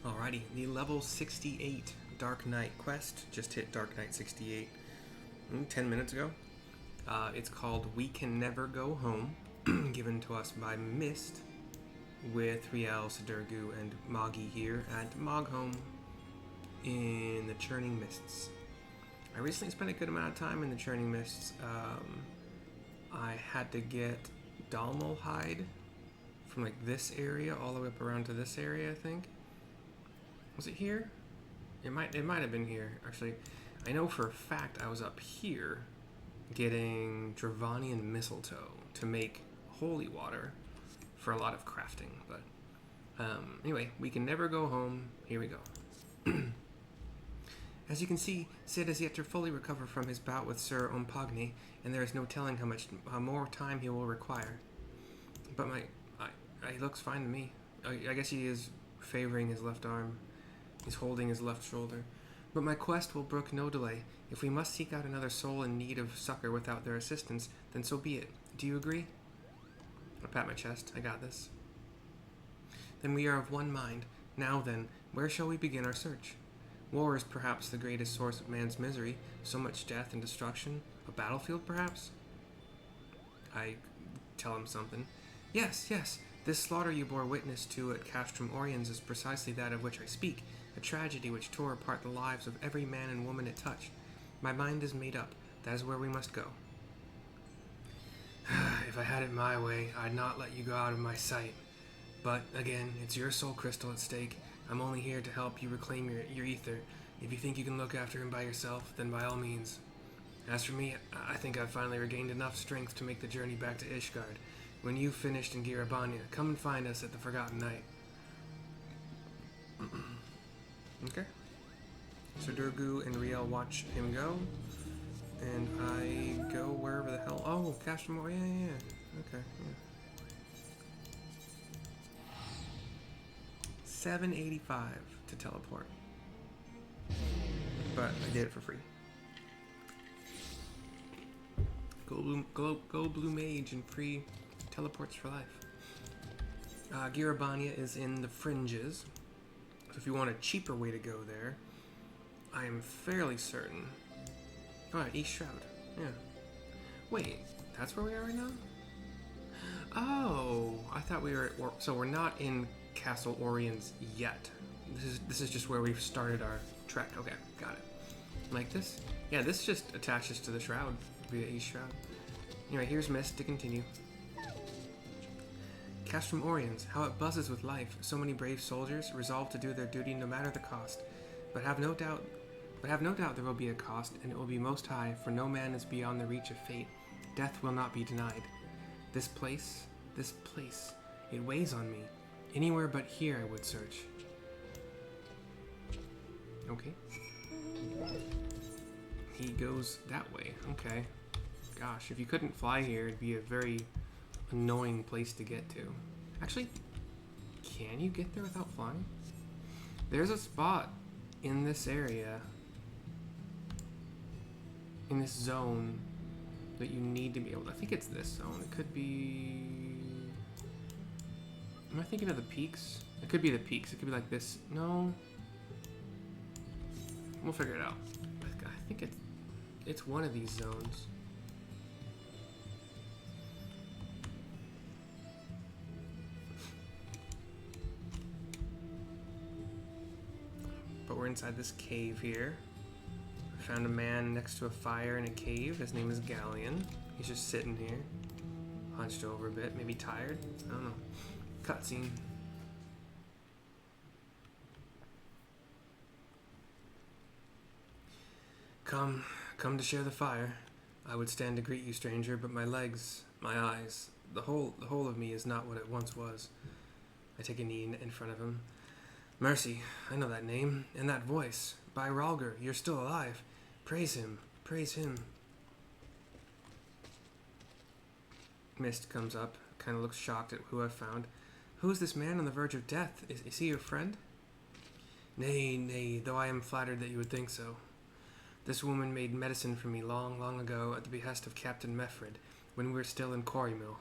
Alrighty, the level 68 Dark Knight quest just hit Dark Knight 68 10 minutes ago. It's called We Can Never Go Home, given to us by Myste, with Riel, Sidurgu, and Moggy here at Moghome in the Churning Mists. I recently spent a good amount of time in the Churning Mists. I had to get Dalmal hide from like this area all the way up around to this area, I think. Was it here? It might have been here. Actually, I know for a fact I was up here getting Dravanian mistletoe to make holy water for a lot of crafting. But anyway, we can never go home. Here we go. As you can see, Sid has yet to fully recover from his bout with Sir Ompagne, and there is no telling how more time he will require. But he looks fine to me. I guess he is favoring his left arm. He's holding his left shoulder. But my quest will brook no delay. If we must seek out another soul in need of succor without their assistance, then so be it. Do you agree? I pat my chest. I got this. Then we are of one mind. Now then, where shall we begin our search? War is perhaps the greatest source of man's misery. So much death and destruction. A battlefield, perhaps? I tell him something. Yes. This slaughter you bore witness to at Castrum Oriens is precisely that of which I speak. A tragedy which tore apart the lives of every man and woman it touched. My mind is made up. That is where we must go. If I had it my way, I'd not let you go out of my sight. But, again, it's your soul crystal at stake. I'm only here to help you reclaim your ether. If you think you can look after him by yourself, then by all means. As for me, I think I've finally regained enough strength to make the journey back to Ishgard. When you've finished in Girabania, come and find us at the Forgotten Night. Okay. So Sidurgu and Riel watch him go, and I go wherever the hell. Oh, Castrum. Yeah. Okay. Yeah. 785 to teleport, but I did it for free. Go blue mage and free teleports for life. Girabania is in the fringes. So if you want a cheaper way to go there, I am fairly certain. Alright, East Shroud. Yeah. Wait, that's where we are right now? Oh, I thought we were at... So we're not in Castle Oriens yet. This is just where we've started our trek. Okay, got it. Like this? Yeah, this just attaches to the Shroud via East Shroud. Anyway, here's Myste to continue. Castrum Oriens, how it buzzes with life. So many brave soldiers resolve to do their duty no matter the cost. But have no doubt there will be a cost, and it will be most high, for no man is beyond the reach of fate. Death will not be denied. This place, it weighs on me. Anywhere but here I would search. Okay. He goes that way. Okay. Gosh, if you couldn't fly here, it'd be a very annoying place to get to. Actually, can you get there without flying? There's a spot in this area, in this zone, that you need to be able to... I think it's this zone. It could be... Am I thinking of the peaks? It could be the peaks. It could be like this. No. We'll figure it out. I think it's one of these zones. But we're inside this cave here. I found a man next to a fire in a cave. His name is Galleon. He's just sitting here, hunched over a bit, maybe tired. I don't know. Cutscene. Come to share the fire. I would stand to greet you, stranger, but my legs, my eyes, the whole of me is not what it once was. I take a knee in front of him. Mercy, I know that name, and that voice. By Ralger, you're still alive. Praise him, praise him. Myste comes up, kind of looks shocked at who I've found. Who is this man on the verge of death? Is he your friend? Nay, though I am flattered that you would think so. This woman made medicine for me long ago at the behest of Captain Meffred, when we were still in Quarry Mill.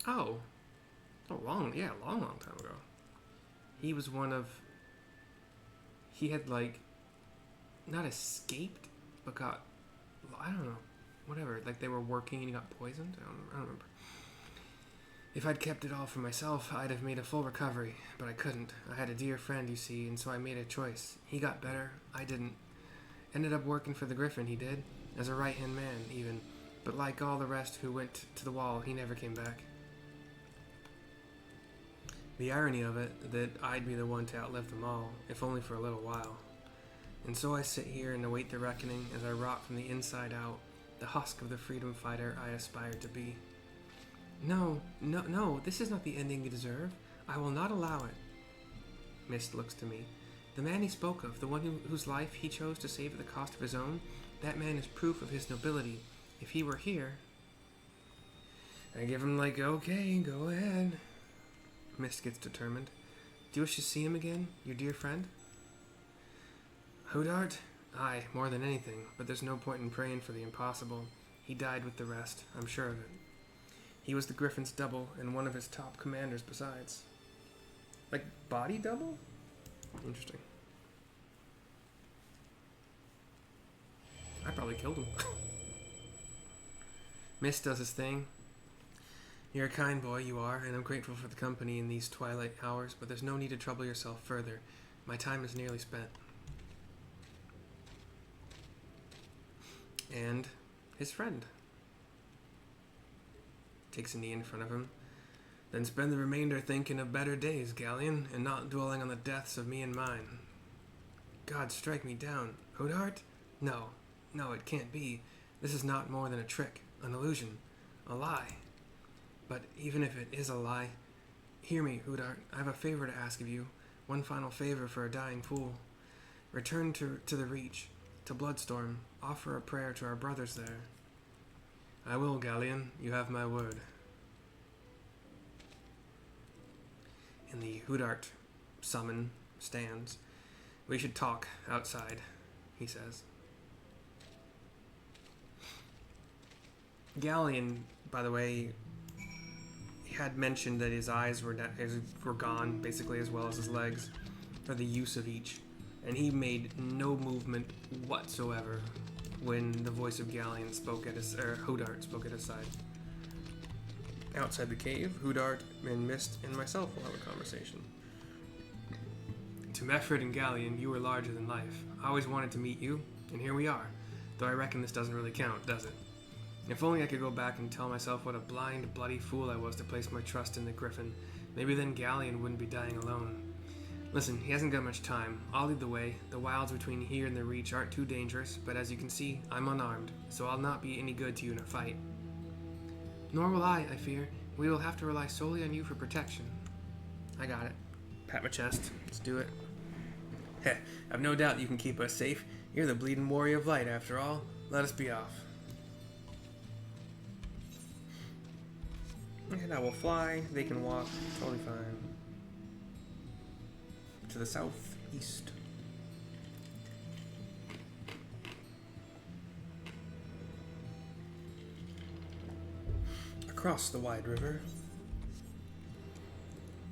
Oh, long time ago. He was one of he had, like, not escaped, but got, I don't know, whatever. Like, they were working and he got poisoned? I don't remember. If I'd kept it all for myself, I'd have made a full recovery, but I couldn't. I had a dear friend, you see, and so I made a choice. He got better, I didn't. Ended up working for the Griffin, he did, as a right-hand man, even. But like all the rest who went to the wall, he never came back. The irony of it, that I'd be the one to outlive them all, if only for a little while. And so I sit here and await the reckoning as I rot from the inside out, the husk of the freedom fighter I aspired to be. No, this is not the ending you deserve. I will not allow it. Myste looks to me. The man he spoke of, the one whose life he chose to save at the cost of his own, that man is proof of his nobility. If he were here... I give him like, okay, go ahead. Myste gets determined. Do you wish to see him again, your dear friend? Hudart? Aye, more than anything, but there's no point in praying for the impossible. He died with the rest, I'm sure of it. He was the Griffin's double, and one of his top commanders besides. Like, body double? Interesting. I probably killed him. Myste does his thing. You're a kind boy, you are, and I'm grateful for the company in these twilight hours, but there's no need to trouble yourself further. My time is nearly spent. And his friend takes a knee in front of him. Then spend the remainder thinking of better days, Galleon, and not dwelling on the deaths of me and mine. God, strike me down. Hudart? No, it can't be. This is not more than a trick, an illusion, a lie. But even if it is a lie, hear me, Hudart. I have a favor to ask of you. One final favor for a dying fool. Return to the Reach, to Bloodstorm. Offer a prayer to our brothers there. I will, Galleon. You have my word. And the Hudart summon stands. We should talk outside, he says. Galleon, by the way, had mentioned that his eyes were gone, basically, as well as his legs, for the use of each. And he made no movement whatsoever when the voice of Galleon spoke at his, or Hudart spoke at his side. Outside the cave, Hudart and Myste and myself will have a conversation. To Meffred and Galleon, you were larger than life. I always wanted to meet you, and here we are. Though I reckon this doesn't really count, does it? If only I could go back and tell myself what a blind, bloody fool I was to place my trust in the Griffin. Maybe then Galleon wouldn't be dying alone. Listen, he hasn't got much time. I'll lead the way. The wilds between here and the Reach aren't too dangerous, but as you can see, I'm unarmed, so I'll not be any good to you in a fight. Nor will I fear. We will have to rely solely on you for protection. I got it. Pat my chest. Let's do it. Heh, I've no doubt you can keep us safe. You're the bleeding warrior of light, after all. Let us be off. And I will fly. They can walk. Totally fine. To the southeast. Across the wide river,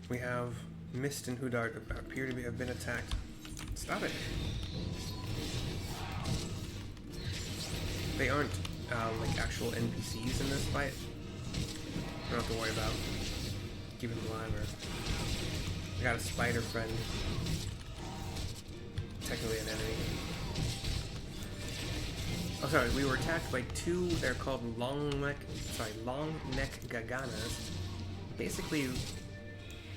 we have Myste and Hudart appear to have been attacked. Stop it! They aren't like actual NPCs in this fight. I don't have to worry about keeping them alive. I got a spider friend. Technically an enemy. Oh, sorry, we were attacked by two, they're called long neck gaganas. Basically,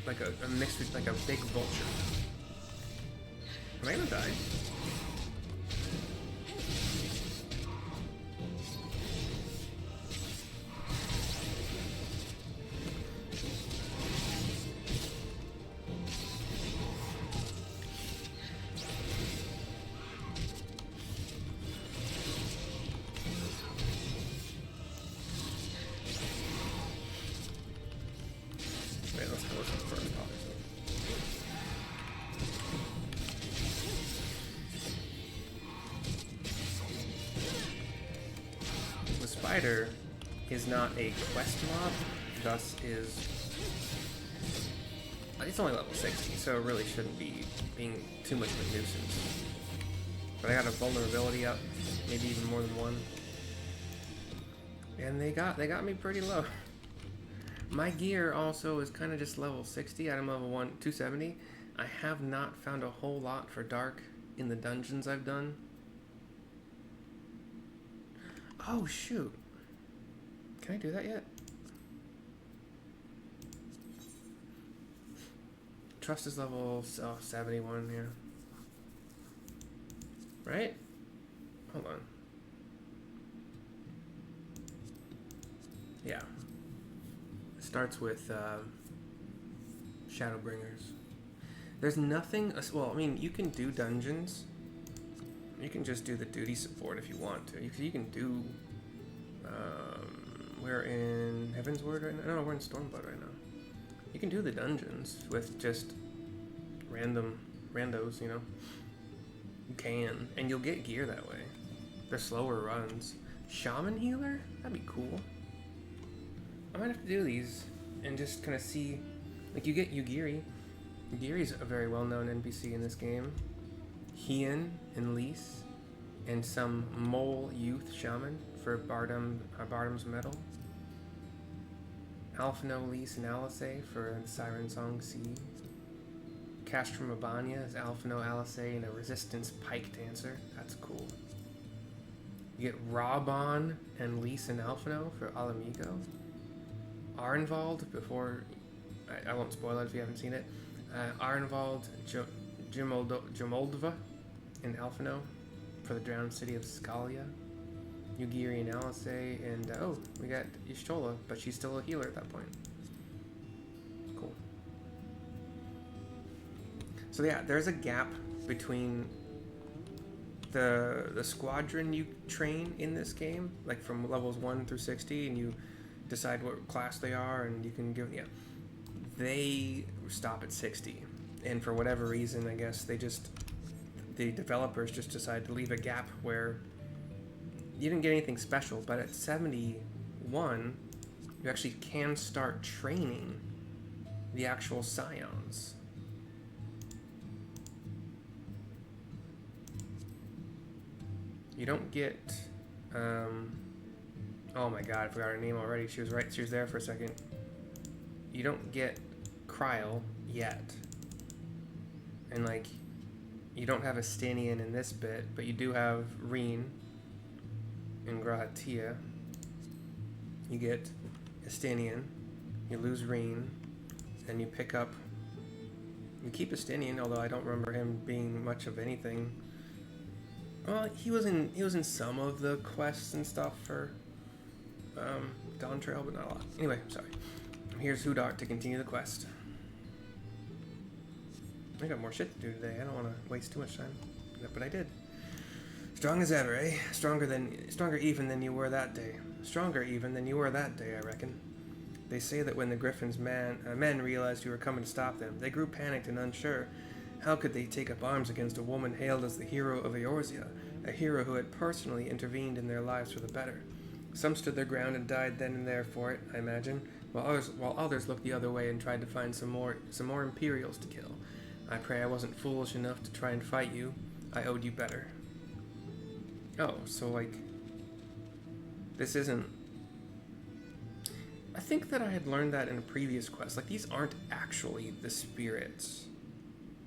like a mix with like a big vulture. Am I gonna die? Spider is not a quest mob, thus is... It's only level 60, so it really shouldn't be being too much of a nuisance. But I got a vulnerability up, maybe even more than one. And they got me pretty low. My gear also is kind of just level 60. I'm level 270. I have not found a whole lot for dark in the dungeons I've done. Oh shoot. Can I do that yet? Trust is level 71 here. Right? Hold on. Yeah. It starts with Shadowbringers. There's nothing... Well, I mean, you can do dungeons. You can just do the duty support if you want to. You can do... we're in Heavensward right now? No, we're in Stormblood right now. You can do the dungeons with just randos, you know? You can. And you'll get gear that way. They're slower runs. Shaman healer? That'd be cool. I might have to do these and just kind of see... Like, you get Yugiri. Yugiri's a very well-known NPC in this game. Hien and Lys. And some mole youth shaman for Bardam's Medal. Alphino, Lys, and Alice for the Siren Song C. Castrum Abania is Alphino, Alice, and a Resistance Pike Dancer. That's cool. You get Raubon and Lys and Alphino for Alamigo. Arnvald, before... I won't spoil it if you haven't seen it. Arnvald, Jamoldva, and Alphino for the Drowned City of Scalia. Yugiri and Alice, and oh, we got Y'shtola, but she's still a healer at that point. Cool. So yeah, there's a gap between the squadron you train in this game, like from levels 1 through 60, and you decide what class they are, and you can give... Yeah. They stop at 60, and for whatever reason, I guess the developers just decided to leave a gap where you didn't get anything special, but at 71, you actually can start training the actual scions. You don't get, oh my god, I forgot her name already. She was right, she was there for a second. You don't get Kryl yet. And like, you don't have Estinian in this bit, but you do have Reen and Grahatia. You get Estinian, you lose Reen, and you pick up... You keep Estinian, although I don't remember him being much of anything. Well, he was in some of the quests and stuff for Dawn Trail, but not a lot. Anyway, sorry. Here's Hudart to continue the quest. I got more shit to do today. I don't want to waste too much time, but I did. Strong as ever, eh? Stronger even than you were that day. Stronger even than you were that day, I reckon. They say that when the Griffin's men realized you were coming to stop them, they grew panicked and unsure. How could they take up arms against a woman hailed as the hero of Eorzea, a hero who had personally intervened in their lives for the better? Some stood their ground and died then and there for it, I imagine, while others looked the other way and tried to find some more Imperials to kill. I pray I wasn't foolish enough to try and fight you. I owed you better. Oh, so like, this isn't... I think that I had learned that in a previous quest. Like, these aren't actually the spirits.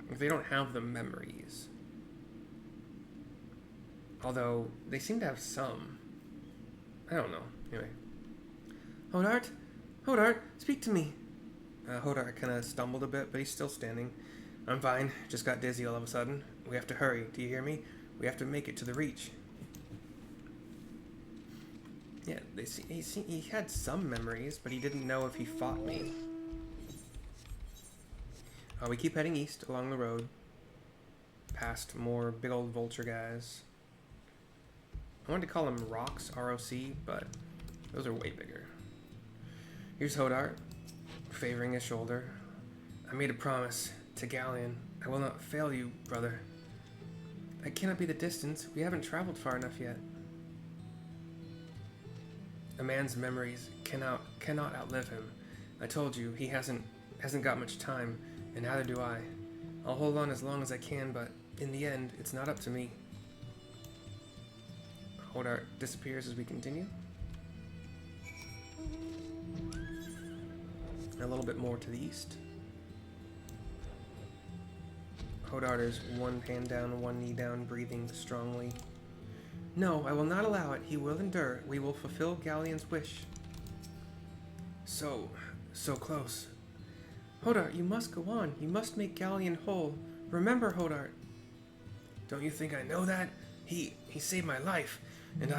They don't have the memories. Although, they seem to have some. I don't know. Anyway. Hodart, speak to me. Hodart kind of stumbled a bit, but he's still standing. I'm fine. Just got dizzy all of a sudden. We have to hurry. Do you hear me? We have to make it to the Reach. Yeah, he had some memories, but he didn't know if he fought me. We keep heading east along the road, past more big old vulture guys. I wanted to call them Rocks, R-O-C, but those are way bigger. Here's Hodart, favoring his shoulder. I made a promise to Galleon. I will not fail you, brother. It cannot be the distance. We haven't traveled far enough yet. A man's memories cannot outlive him. I told you, he hasn't got much time. and neither do I. I'll hold on as long as I can, but in the end, it's not up to me. Hodart disappears as we continue. A little bit more to the east. Hodart is one hand down, one knee down, breathing strongly. No, I will not allow it. He will endure. We will fulfill Galleon's wish. So close. Hodart, you must go on. You must make Galleon whole. Remember, Hodart. Don't you think I know that? He saved my life, and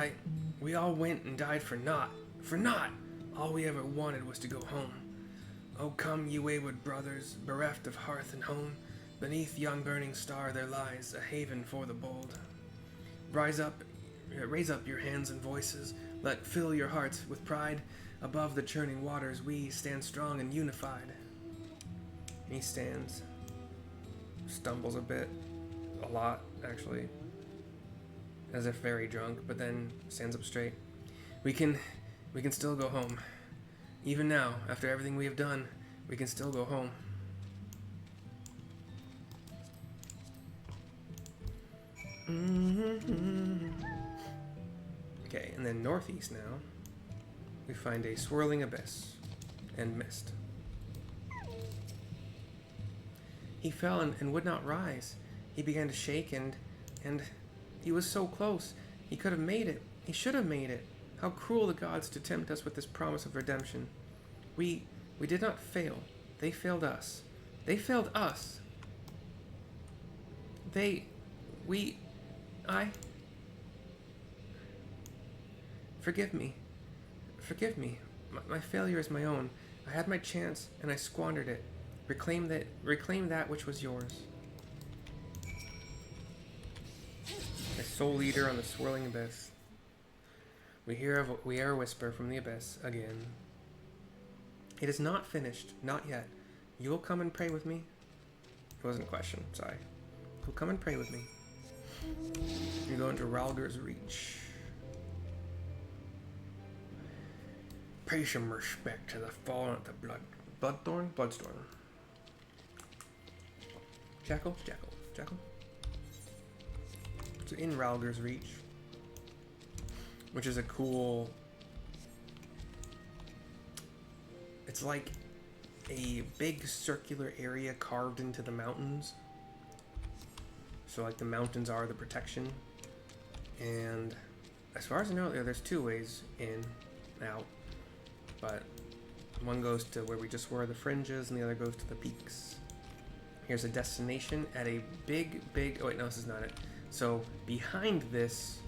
we all went and died for naught. For naught! All we ever wanted was to go home. Oh, come, ye wayward brothers, bereft of hearth and home. Beneath yon burning star there lies a haven for the bold. Raise up your hands and voices. Let fill your hearts with pride. Above the churning waters we stand strong and unified. He stands, stumbles a bit, a lot actually, as if very drunk, but then stands up straight. We can still go home. Even now, after everything we have done, we can still go home. Okay, and then northeast now, we find a swirling abyss and Myste. He fell and would not rise. He began to shake and he was so close. He could have made it. He should have made it. How cruel the gods to tempt us with this promise of redemption. We did not fail. They failed us. They failed us. Forgive me. Forgive me. My failure is my own. I had my chance and I squandered it. Reclaim that which was yours. A soul leader on the swirling abyss. We hear a whisper from the abyss again. It is not finished, not yet. You will come and pray with me? It wasn't a question, sorry. You'll come and pray with me. You go into Ralger's Reach. Pay some respect to the fallen at the Bloodstorm. Jackal. So in Ralger's Reach, which is a cool... It's like a big circular area carved into the mountains. So like the mountains are the protection. And as far as I know, there's two ways in and out. But one goes to where we just were, the fringes, and the other goes to the peaks. Here's a destination at a big... Oh wait, no, this is not it. So behind this...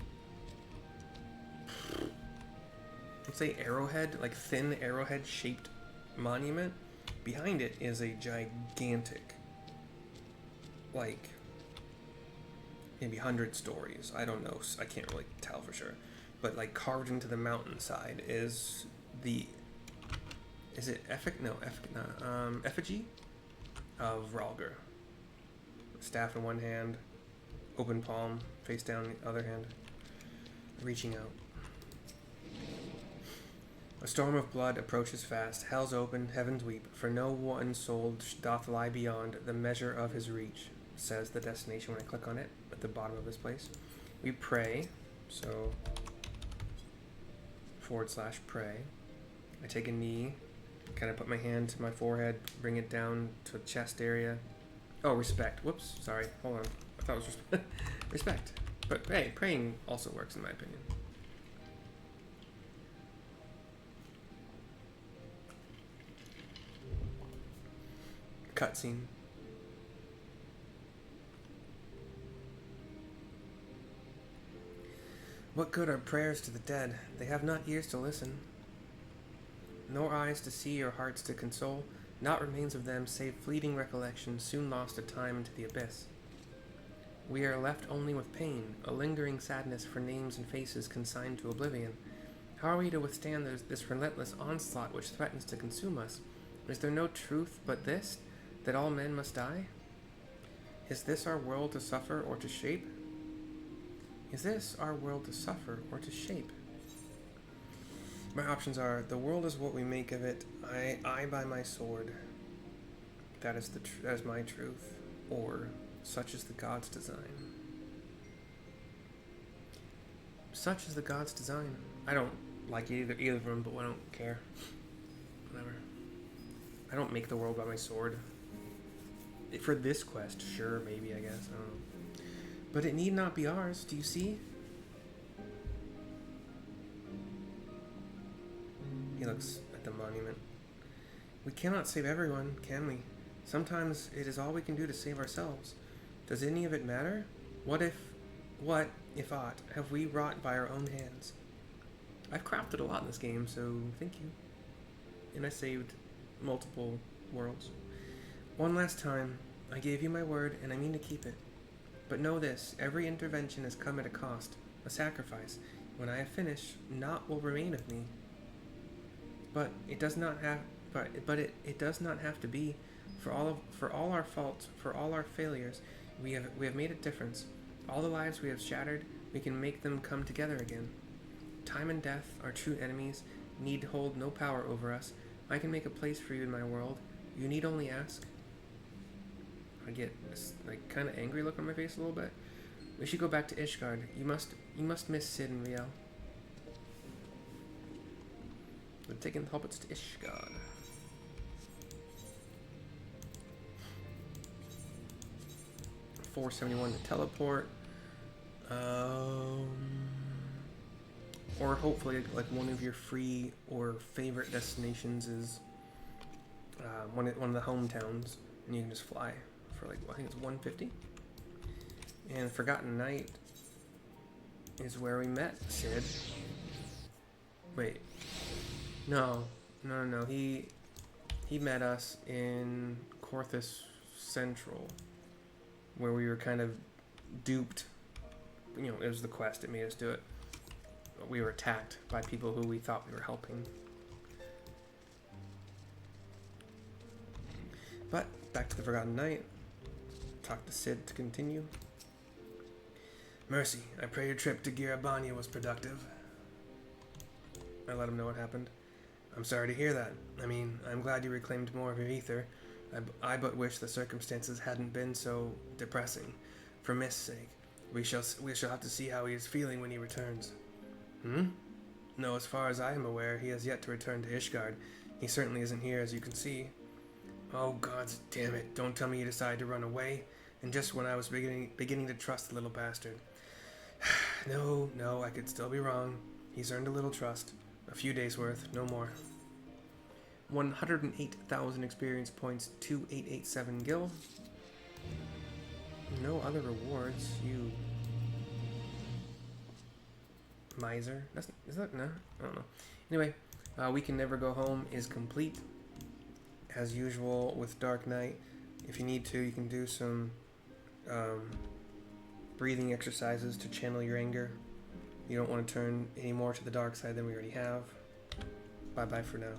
Let's say arrowhead, like thin arrowhead shaped monument. Behind it is a gigantic, like maybe 100 stories. I don't know. I can't really tell for sure. But like carved into the mountainside is the... Is it effigy of Ralger. Staff in one hand, open palm, face down in the other hand, reaching out. A storm of blood approaches fast. Hell's open, heavens weep, for no one soul doth lie beyond the measure of his reach, says the destination when I click on it at the bottom of this place. We pray, so / pray. I take a knee, kind of put my hand to my forehead, bring it down to the chest area. Oh, respect. Whoops, sorry. Hold on. I thought it was respect. But hey, praying also works in my opinion. Cutscene. What good are prayers to the dead? They have not ears to listen, nor eyes to see or hearts to console. Naught remains of them save fleeting recollection, soon lost to time into the abyss. We are left only with pain, a lingering sadness for names and faces consigned to oblivion. How are we to withstand this relentless onslaught which threatens to consume us? Is there no truth but this, that all men must die? Is this our world to suffer or to shape? Is this our world to suffer or to shape? My options are, the world is what we make of it, I by my sword. that is that is my truth, or such is the God's design. Such is the God's design. I don't like either of them, but I don't care. Whatever. I don't make the world by my sword. For this quest, sure, maybe, I guess. I don't know. But it need not be ours. Do you see? He looks at the monument. We cannot save everyone, can we? Sometimes it is all we can do to save ourselves. Does any of it matter? What if aught have we wrought by our own hands? I've crafted a lot in this game, so thank you. And I saved multiple worlds. One last time, I gave you my word, and I mean to keep it. But know this, every intervention has come at a cost, a sacrifice. When I have finished, naught will remain of me. But it does not have it does not have to be. For all our faults, for all our failures, we have made a difference. All the lives we have shattered, we can make them come together again. Time and death, our true enemies, need hold no power over us. I can make a place for you in my world. You need only ask. I get this kind of angry look on my face a little bit. We should go back to Ishgard. You must miss Sid and Riel. We're taking the hobbits to Ishgard. $471 to teleport. Or hopefully, like one of your free or favorite destinations is one of the hometowns, and you can just fly for I think it's $150. And Forgotten Night is where we met Sid. Wait, no. He met us in Corthus Central, where we were kind of duped. You know, it was the quest that made us do it. We were attacked by people who we thought we were helping. But back to the Forgotten Night. Talk to Sid to continue. Mercy, I pray your trip to Girabania was productive. I let him know what happened. I'm sorry to hear that. I mean, I'm glad you reclaimed more of your ether. I but wish the circumstances hadn't been so depressing. For Mist's sake, we shall have to see how he is feeling when he returns. No, as far as I am aware, he has yet to return to Ishgard. He certainly isn't here, as you can see. Oh, gods damn it. Don't tell me you decided to run away. And just when I was beginning to trust the little bastard. No, I could still be wrong. He's earned a little trust. A few days' worth, no more. 108,000 experience points, 2887 gil. No other rewards, you miser. Is that no? I don't know. Anyway, We Can Never Go Home is complete. As usual with Dark Knight, if you need to, you can do some breathing exercises to channel your anger. You don't want to turn any more to the dark side than we already have. Bye bye for now.